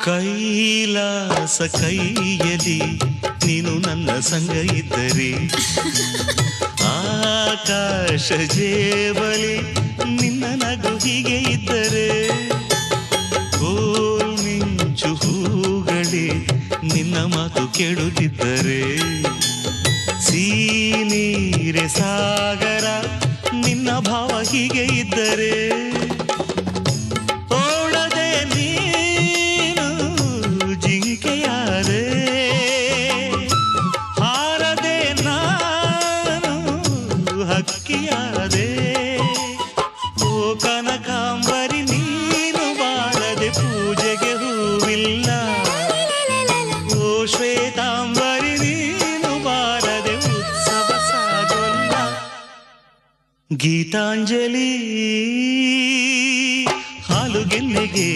ಕೈಲಾಸ ಕೈಯಲಿ ನೀನು ನನ್ನ ಸಂಗ ಇದ್ದರೆ, ಆಕಾಶ ಜೇಬಲಿ ನಿನ್ನ ನಗು ಹೀಗೆ ಇದ್ದರೆ, ಕೋಲ್ ಮಿಂಚು ಹೂಗಳೇ ನಿನ್ನ ಮಾತು ಕೇಳುತ್ತಿದ್ದರೆ, ಸೀನೀರೆ ಸಾಗರ ನಿನ್ನ ಭಾವ ಹೀಗೆ ಇದ್ದರೆ, ಓಡದೆ ನೀನು ಜಿಂಕೆಯಾದೆ, ಹಾರದೆ ನಾನು ಹಕ್ಕಿಯಾದೆ, ಓ ಕನಕಾಂಬರಿ ನೀನು ಬಾರದೆ ಪೂಜೆಗೆ ಹೂವಿಲ್ಲ, ಓ ಶ್ವೇತಾಂಬರಿ ನೀನು ಬಾರದೆ ಉತ್ಸವ ಸಾಗೋಲ್ಲ. ಗೀತಾಂಜಲಿ ಹಾಲುಗೆನ್ನೆಗೆ